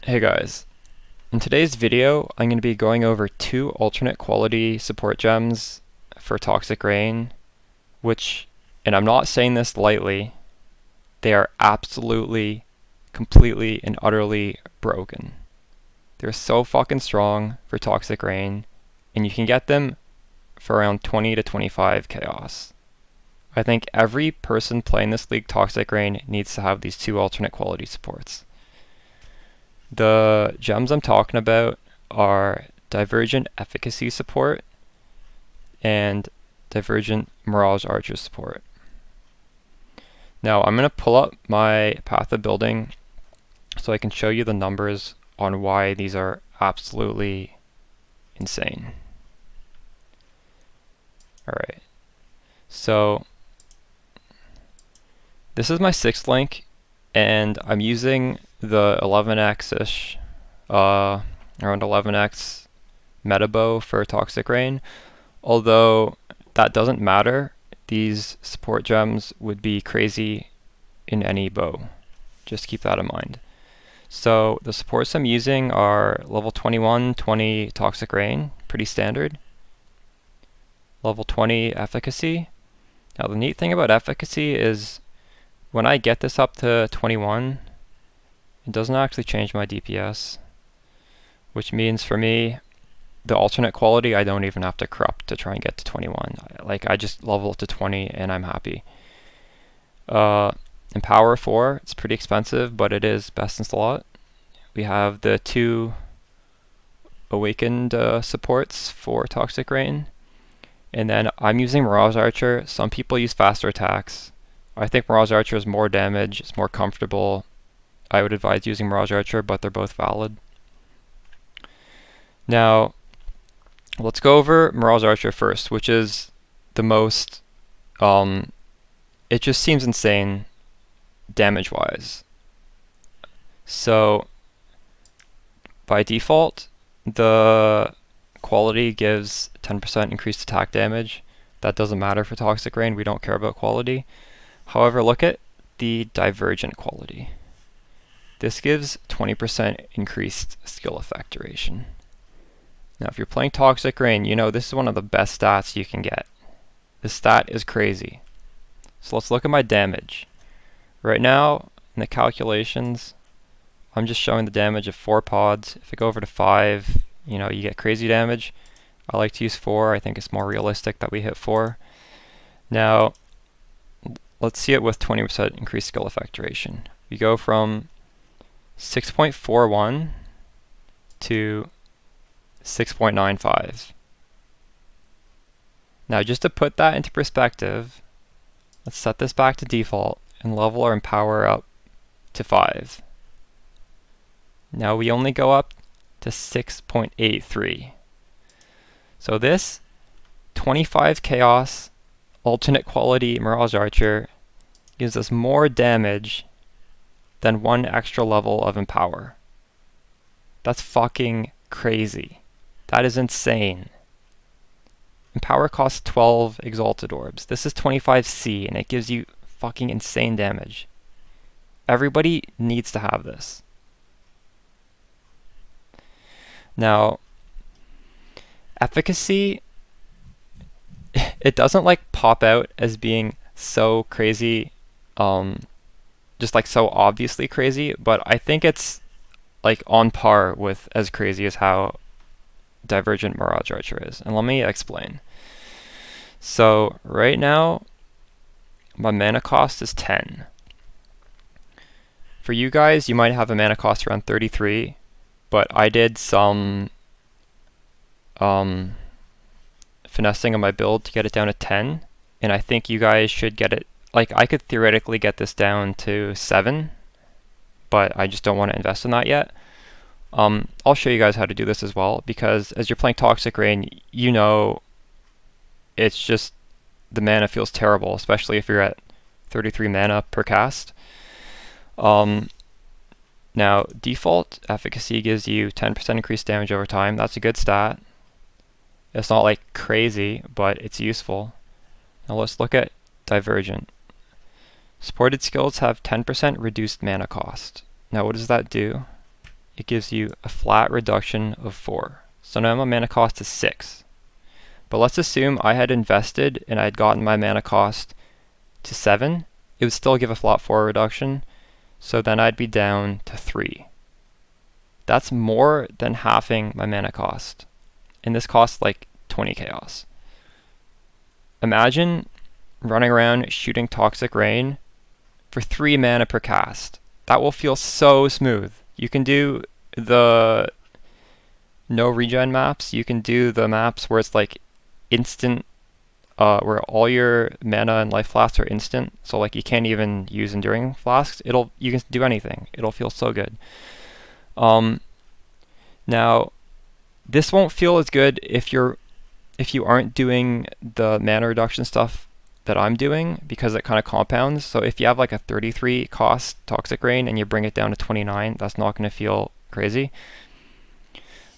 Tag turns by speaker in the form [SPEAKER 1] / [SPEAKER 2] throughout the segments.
[SPEAKER 1] Hey guys, in today's video I'm going to be going over two alternate quality support gems for Toxic Rain, which, and I'm not saying this lightly, they are absolutely, completely, and utterly broken. They're so fucking strong for Toxic Rain, and you can get them for around 20 to 25 chaos. I think every person playing this league Toxic Rain needs to have these two alternate quality supports. The gems I'm talking about are Divergent Efficacy Support and Divergent Mirage Archer Support. Now I'm going to pull up my path of building so I can show you the numbers on why these are absolutely insane. Alright, so this is my 6th link, and I'm using the 11x-ish, around 11x meta bow for Toxic Rain. Although that doesn't matter, these support gems would be crazy in any bow. Just keep that in mind. So the supports I'm using are level 21, 20 Toxic Rain, pretty standard. Level 20 Efficacy. Now the neat thing about Efficacy is when I get this up to 21, it doesn't actually change my DPS, which means for me, the alternate quality, I don't even have to corrupt to try and get to 21. Like, I just level it to 20 and I'm happy. In Power 4, it's pretty expensive, but it is best in slot. We have the two Awakened supports for Toxic Rain. And then I'm using Mirage Archer. Some people use faster attacks. I think Mirage Archer is more damage, it's more comfortable. I would advise using Mirage Archer, but they're both valid. Now, let's go over Mirage Archer first, which is the most, it just seems insane damage-wise. So, by default, the quality gives 10% increased attack damage. That doesn't matter for Toxic Rain, we don't care about quality. However, look at the Divergent quality. This gives 20% increased skill effect duration. Now if you're playing Toxic Rain, you know this is one of the best stats you can get. This stat is crazy. So let's look at my damage. Right now, in the calculations, I'm just showing the damage of 4 pods. If I go over to 5, you know, you get crazy damage. I like to use 4, I think it's more realistic that we hit 4. Now, let's see it with 20% increased skill effect duration. We go from 6.41 to 6.95. Now just to put that into perspective, let's set this back to default and level our Empower up to 5. Now we only go up to 6.83. So this 25 Chaos alternate quality Mirage Archer gives us more damage than 1 extra level of Empower. That's fucking crazy. That is insane. Empower costs 12 Exalted Orbs. This is 25C and it gives you fucking insane damage. Everybody needs to have this. Now, efficacy, it doesn't like pop out as being so crazy, just like so obviously crazy, but I think it's like on par with as crazy as how Divergent Mirage Archer is. And let me explain. So right now, my mana cost is 10. For you guys, you might have a mana cost around 33, but I did some finessing on my build to get it down to 10, and I think you guys should get it, like I could theoretically get this down to 7, but I just don't want to invest in that yet. I'll show you guys how to do this as well, because as you're playing Toxic Rain, you know it's just the mana feels terrible, especially if you're at 33 mana per cast. Now, default efficacy gives you 10% increased damage over time. That's a good stat. It's not like crazy, but it's useful. Now let's look at Divergent. Supported skills have 10% reduced mana cost. Now what does that do? it gives you a flat reduction of 4. So now my mana cost is 6. But let's assume I had invested and I had gotten my mana cost to 7. It would still give a flat 4 reduction. So then I'd be down to 3. That's more than halving my mana cost. And this costs like 20 chaos. Imagine running around shooting Toxic Rain for 3 mana per cast. That will feel so smooth. You can do the no regen maps. You can do the maps where it's like instant, where all your mana and life flasks are instant. So like you can't even use enduring flasks. You can do anything. It'll feel so good. Now, this won't feel as good if you aren't doing the mana reduction stuff that I'm doing, because it kind of compounds. So if you have like a 33 cost Toxic Rain and you bring it down to 29, that's not going to feel crazy.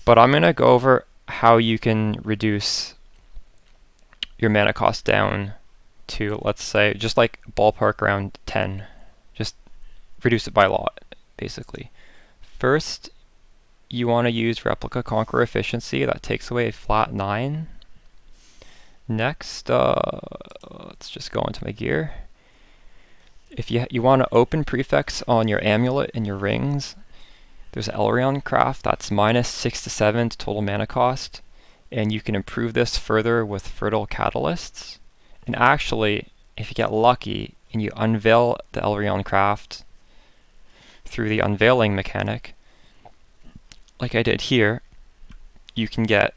[SPEAKER 1] But I'm going to go over how you can reduce your mana cost down to, let's say, just like ballpark around 10. Just reduce it by a lot, basically. First, you want to use Replica Conqueror Efficiency. That takes away a flat 9. Next, let's just go into my gear. If you want to open prefix on your amulet and your rings, there's Elrion Craft. That's minus 6 to 7 to total mana cost. And you can improve this further with Fertile Catalysts. And actually, if you get lucky and you unveil the Elrion Craft through the unveiling mechanic, like I did here, you can get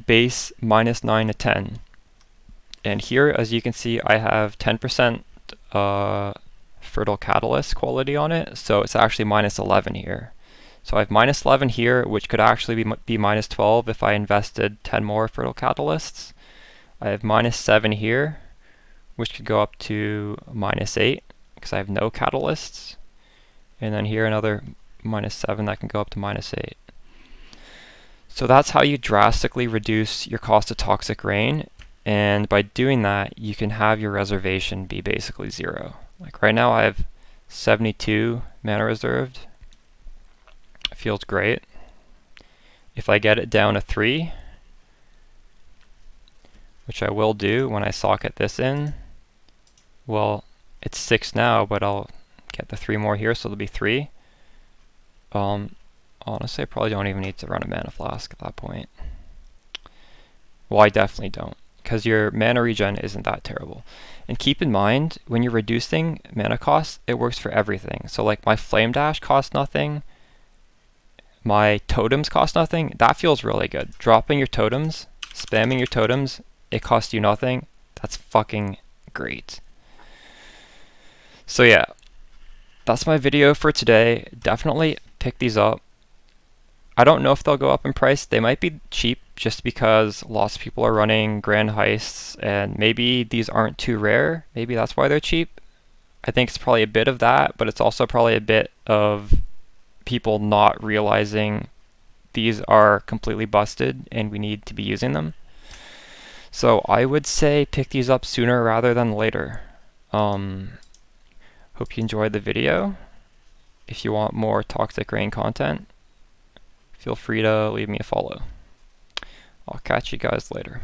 [SPEAKER 1] base minus 9 to 10. And here, as you can see, I have 10% Fertile Catalyst quality on it, so it's actually minus 11 here. So I have minus 11 here, which could actually be minus 12 if I invested 10 more Fertile Catalysts. I have minus 7 here, which could go up to minus 8, because I have no catalysts. And then here another minus 7 that can go up to minus 8. So that's how you drastically reduce your cost of Toxic Rain. And by doing that, you can have your reservation be basically 0. Like right now I have 72 mana reserved. It feels great. If I get it down to 3, which I will do when I socket this in, well, it's 6 now, but I'll get the 3 more here, so there'll be 3. Honestly, I probably don't even need to run a mana flask at that point. Well, I definitely don't, because your mana regen isn't that terrible. And keep in mind, when you're reducing mana costs, it works for everything. So like my Flame Dash costs nothing, my totems cost nothing. That feels really good. Dropping your totems, spamming your totems, it costs you nothing. That's fucking great. So yeah, that's my video for today. Definitely pick these up. I don't know if they'll go up in price. They might be cheap just because lots of people are running grand heists, and maybe these aren't too rare. Maybe that's why they're cheap. I think it's probably a bit of that, but it's also probably a bit of people not realizing these are completely busted and we need to be using them. So I would say pick these up sooner rather than later. Hope you enjoyed the video. If you want more Toxic Rain content, feel free to leave me a follow. I'll catch you guys later.